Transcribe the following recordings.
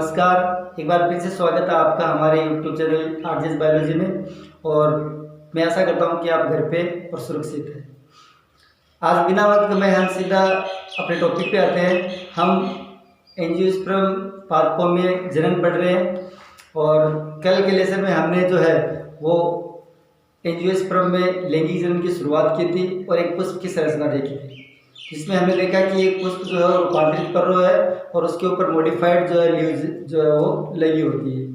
नमस्कार, एक बार फिर से स्वागत है आपका हमारे YouTube चैनल आरजेएस बायोलॉजी में। और मैं आशा करता हूँ कि आप घर पे और सुरक्षित हैं। आज बिना वक्त में हम सीधा अपने टॉपिक पे आते हैं। हम एंजियोस्पर्म पादपों में जनन पढ़ रहे हैं और कल के लेसन में हमने जो है वो एंजियोस्पर्म में लैंगिक जनन की शुरुआत की थी और एक पुष्प की संरचना देखी थी, जिसमें हमने देखा कि एक पुष्प जो है वो रूपांतरित कर रहा है और उसके ऊपर मॉडिफाइड जो है लीव्स जो है वो लगी होती है।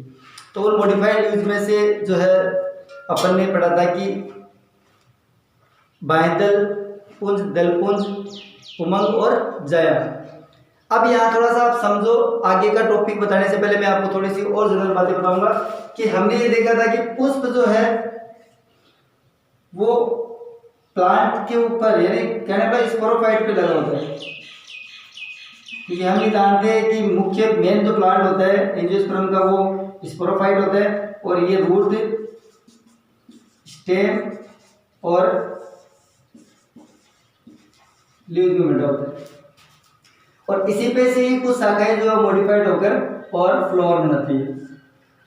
तो उन मॉडिफाइड लीव्स में से जो है अपन ने पढ़ा था कि बाह्यदल पुंज, दलपुंज, उमंग और जायन। अब यहाँ थोड़ा सा आप समझो, आगे का टॉपिक बताने से पहले मैं आपको थोड़ी सी और जनरल बातें बताऊंगा कि हमने ये देखा था कि पुष्प जो है वो प्लांट के ऊपर यानी कहने पर स्पोरोफाइट पे लगा होता है, क्योंकि हम ये जानते हैं कि मुख्य मेन जो प्लांट होता है एंजियोस्पर्म का वो स्पोरोफाइट होता है और ये रूट, स्टेम और लीव्स में बैठा होता है और इसी पे से ही कुछ शाखाएं जो है मॉडिफाइड होकर और फ्लावर बनाती है,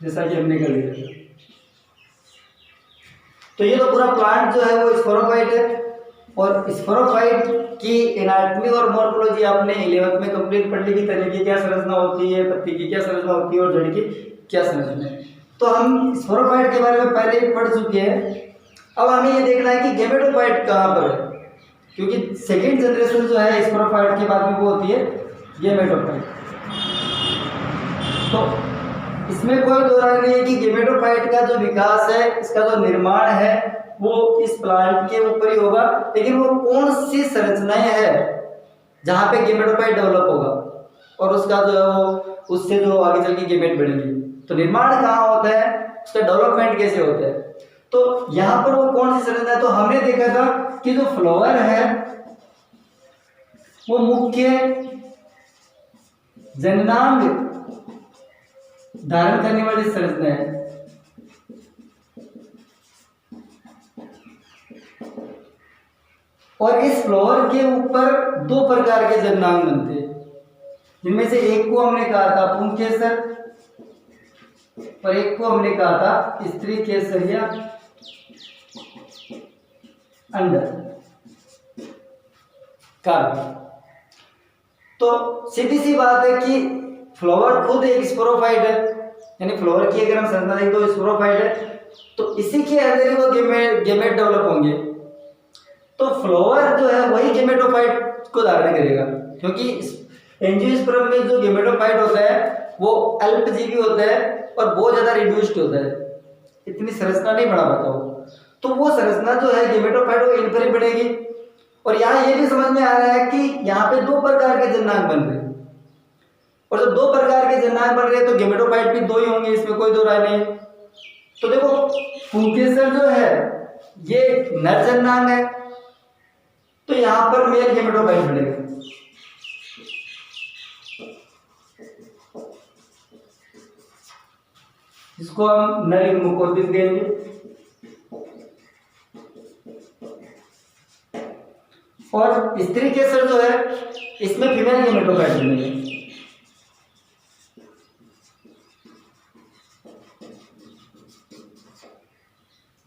जैसा कि हमने कर लिया। तो ये तो पूरा प्लांट जो है वो स्पोरोफाइट है और स्पोरोफाइट की एनाटॉमी और मॉर्फोलॉजी आपने 11th में कंप्लीट पढ़ ली कि तने की क्या संरचना होती है, पत्ती की क्या संरचना होती है और जड़ की क्या संरचना है। तो हम स्पोरोफाइट के बारे में पहले ही पढ़ चुके हैं। अब हमें ये देखना है कि गेमेटोफाइट कहाँ पर है, क्योंकि सेकेंड जनरेशन जो है स्पोरोफाइट के बाद में वो होती है गेमेटोफाइट। तो इसमें कोई दो राय नहीं है कि गेमेटोफाइट का जो विकास है, इसका जो निर्माण है वो इस प्लांट के ऊपर ही होगा, लेकिन वो कौन सी संरचनाएं है जहां पे गेमेटोफाइट डेवलप होगा और उसका जो है वो उससे जो आगे चल के गेमेट बढ़ेंगे। तो निर्माण कहाँ होता है, उसका डेवलपमेंट कैसे होता है, तो यहाँ पर वो कौन सी संरचना है। तो हमने देखा था कि जो फ्लावर है वो मुख्य जननांग धारण करने वाली संरचना है और इस फ्लावर के ऊपर दो प्रकार के जननांग बनते हैं, जिनमें से एक को हमने कहा था पुंकेसर और एक को हमने कहा था स्त्री केसर या अंडर कार्य। तो सीधी सी बात है कि फ्लावर खुद एक स्पोरोफाइट है, यानी फ्लावर की अगर हम संरचना देखें तो स्पोरोफाइट है, तो इसी के अंदर ही वो गेमेट डेवलप होंगे। तो फ्लावर जो है वही गेमेटोफाइट को धारण करेगा, क्योंकि एंजियोस्पर्म में जो गेमेटोफाइट होता है वो अल्पजीवी होता है और बहुत ज्यादा रिड्यूस्ड होता है, इतनी संरचना नहीं बना पाता वो। तो वो संरचना जो है गेमेटोफाइट वो इन पर ही बढ़ेगी। और यहाँ ये भी समझ में आ रहा है कि यहाँ पे दो प्रकार के जननांग बन रहे हैं और जब दो प्रकार के जननांग बन रहे हैं तो गेमेटोफाइट भी दो ही होंगे, इसमें कोई दो राय नहीं। तो देखो पुंकेसर जो है ये नर जननांग है, तो यहां पर मेल गेमेटोफाइट बढ़ेगा। इसको हम नर युग्मकोद्भिद कहेंगे और स्त्री केसर जो है इसमें फीमेल गेमेटोफाइट बनेगा।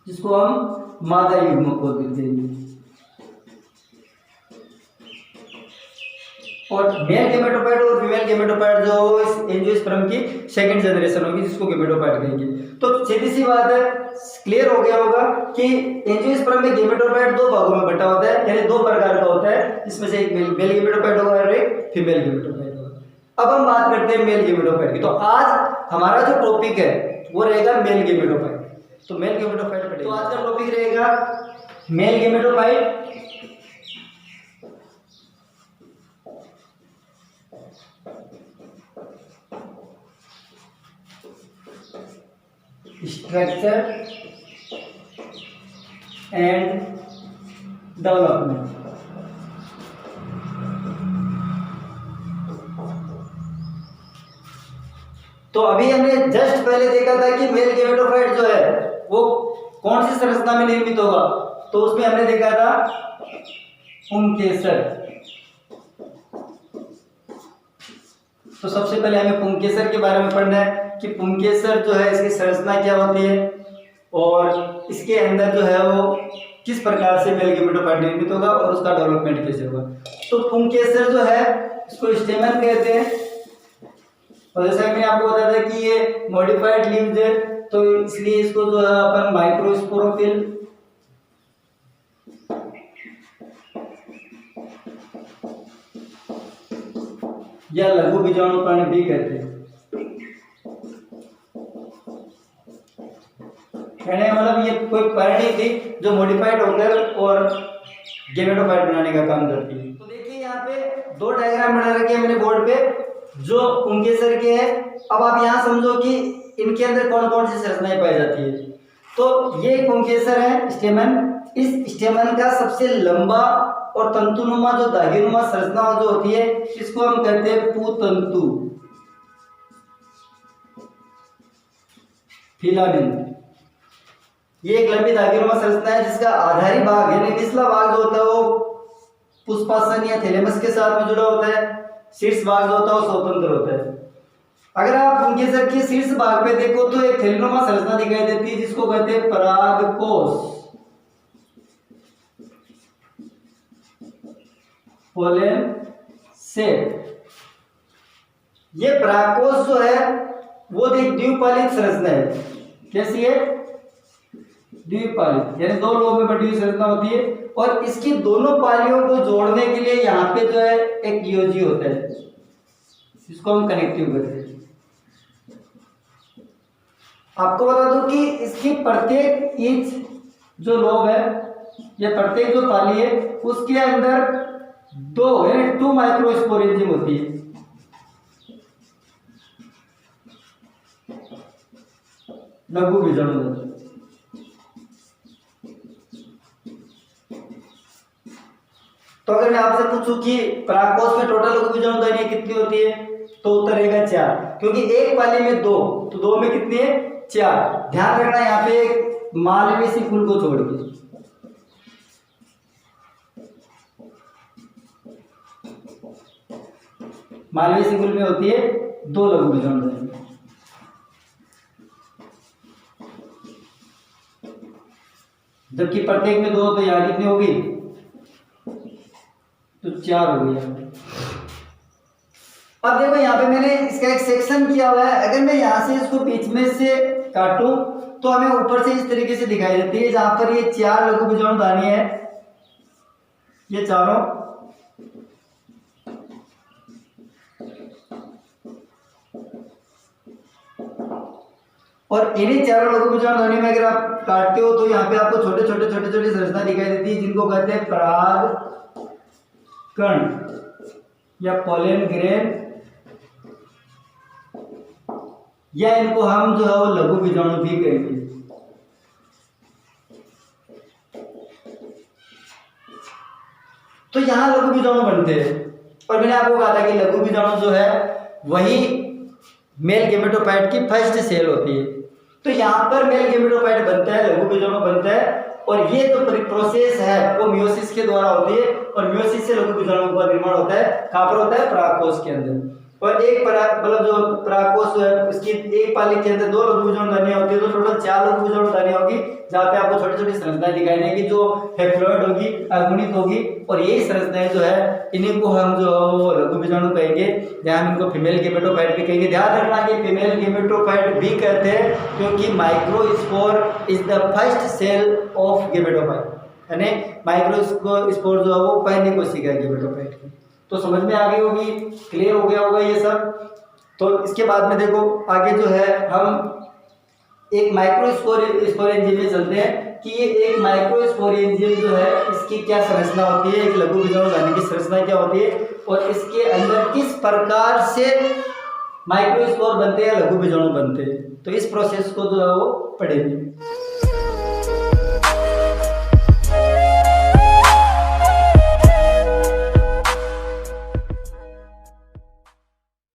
जिसको हम मादा युग्मकोद्भिद कहेंगे और मेल गेमेटोफाइट और फीमेल गेमेटोफाइट जो इस एंजियोस्पर्म की सेकंड जनरेशन होगी, जिसको गेमेटोफाइट कहेंगे। तो सीधी सी बात है, क्लियर हो गया होगा कि एंजियोस्पर्म में गेमेटोफाइट दो भागों में बटा होता है, यानी दो प्रकार का होता है, इसमें से एक मेल गेमेटोफाइट होगा और एक फीमेल गेमेटोफाइट होगा। अब हम बात करते हैं मेल गेमेटोफाइट की। तो आज हमारा जो टॉपिक है वो रहेगा मेल गेमेटोफाइट। तो मेल गेमेटोफाइट पढ़ेंगे। तो आज का टॉपिक रहेगा mail gametophyte, structure and development. तो अभी हमने जस्ट पहले देखा था कि मेल गेमेटोफाइट जो है वो कौन सी संरचना में निर्मित होगा, तो उसमें हमने देखा था पुंकेसर तो सबसे पहले हमें पुंकेसर के बारे में पढ़ना है कि पुंकेसर जो है इसकी संरचना क्या होती है और इसके अंदर जो है वो किस प्रकार से मेल गेमेटोफाइट निर्मित होगा और उसका डेवलपमेंट कैसे होगा। तो पुंकेसर जो है इसको स्टेमन कहते हैं और जैसा कि मैंने आपको बताया था कि ये मॉडिफाइड लीव्स है, तो इसलिए इसको जो है अपन माइक्रोस्पोरोफिल या लघु बीजाणु प्राणी भी कहते हैं। कहने मतलब ये कोई प्राणी थी जो मॉडिफाइड होकर और गेमेटोफाइट बनाने का काम करती है। तो देखिए यहाँ पे दो डायग्राम बना रखे हैं मैंने बोर्ड पे जो पुंकेसर के हैं। अब आप यहाँ समझो कि इनके अंदर कौन कौन सी संरचनाएं पाई जाती है। तो ये पुंकेसर है स्टेमन, इस स्टेमन का सबसे लंबा और तंतुनुमा जो धागेनुमा संरचना जो होती है इसको हम कहते हैं पुतंतु फिलामेंट। ये एक लंबी धागेनुमा संरचना है जिसका आधारी भाग यानी निचला भाग जो होता है वो पुष्पासन या थैलेमस के साथ में जुड़ा होता है, शीर्ष भाग जो होता है वो स्वतंत्र होता है। अगर आप पुंकेसर के शीर्ष भाग पे देखो तो एक थैलेनुमा संरचना दिखाई देती है जिसको कहते हैं परागकोश, पोलन सेट। ये परागकोश जो है वो एक द्विपालित संरचना है। कैसी है? द्विपालित यानी दो लोग में बटी हुई संरचना होती है और इसकी दोनों पालियों को जोड़ने के लिए यहाँ पे जो है एक योजी होता है, इसको हम कनेक्टिव कहते हैं। आपको बता दूं कि इसकी प्रत्येक इंच जो लोब है या प्रत्येक जो पाली है उसके अंदर दो यानी 2 माइक्रोस्पोरेंजियम होती है। लघु बीजाणु। तो अगर मैं आपसे पूछूं कि परागकोश में टोटल लघु बीजाणु दानियां कितनी होती है तो उत्तर रहेगा 4, क्योंकि एक पाली में 2 तो 2 में कितनी है 4। ध्यान रखना यहाँ पे मालवेसी कुल को छोड़ के। मालवेसी कुल में होती है 2 लघु बीजाणु दानियां। जबकि प्रत्येक में 2 तो यहाँ कितनी होगी तो 4 हो गई। अब देखो यहाँ पे मैंने इसका एक सेक्शन किया हुआ है। अगर मैं यहाँ से इसको बीच में से काटूं तो हमें ऊपर से इस तरीके से दिखाई देती है जहां पर ये 4 लघु बीजाणु दानियां है, ये चारों। और इन्हीं चारों लघु बीजाणु दानियों में अगर आप काटते हो तो यहाँ पे आपको छोटे छोटे संरचना दिखाई देती है जिनको कहते हैं पराग कण या पोलन ग्रेन, या इनको हम जो है वो लघु बीजाणु भी कहेंगे। तो यहाँ लघु बीजाणु बनते हैं और मैंने आपको कहा था कि लघु बीजाणु जो है वही मेल गेमेटोफाइट की फर्स्ट सेल होती है। तो यहाँ पर मेल गेमेटोफाइट बनता है, लघु बीजाणु बनता है और ये जो प्रोसेस है वो मियोसिस के द्वारा होती है और मियोसिस से लघु बीजाणु का निर्माण होता है। कहाँ पर होता है? परागकोश के अंदर। और एक मतलब जो परागकोश है उसकी एक पाली के अंदर 2 लघु बीजाणु दानियां होती है, तो टोटल 4 लघु बीजाणु दानियां होगी जहाँ पे आपको छोटी छोटी संरचनाएं दिखाई देंगी जो हैप्लॉइड होगी, अगुणित होगी। और यही संरचनाएं जो है इन्हीं को हम जो लघु बीजाणु कहेंगे, जहाँ हम इनको फीमेल गेमेटोफाइट भी कहेंगे। ध्यान रखना कि फीमेल गेमेटोफाइट भी कहते हैं क्योंकि microspore is the first cell of gametophyte, यानी माइक्रोस्पोर जो है वो पहली कोशिका है गेमेटोफाइट की। तो समझ में आ गई होगी, क्लियर हो गया होगा ये सब। तो इसके बाद में देखो आगे जो है हम एक माइक्रोस्पोरेंजियम में चलते हैं कि ये एक माइक्रोस्पोरेंजियम जो है इसकी क्या संरचना होती है, एक लघु बीजाणु दानी की संरचना क्या होती है और इसके अंदर किस प्रकार से माइक्रोस्पोर बनते हैं या लघु बीजाणु बनते हैं। तो इस प्रोसेस को जो है वो पढ़ेंगे।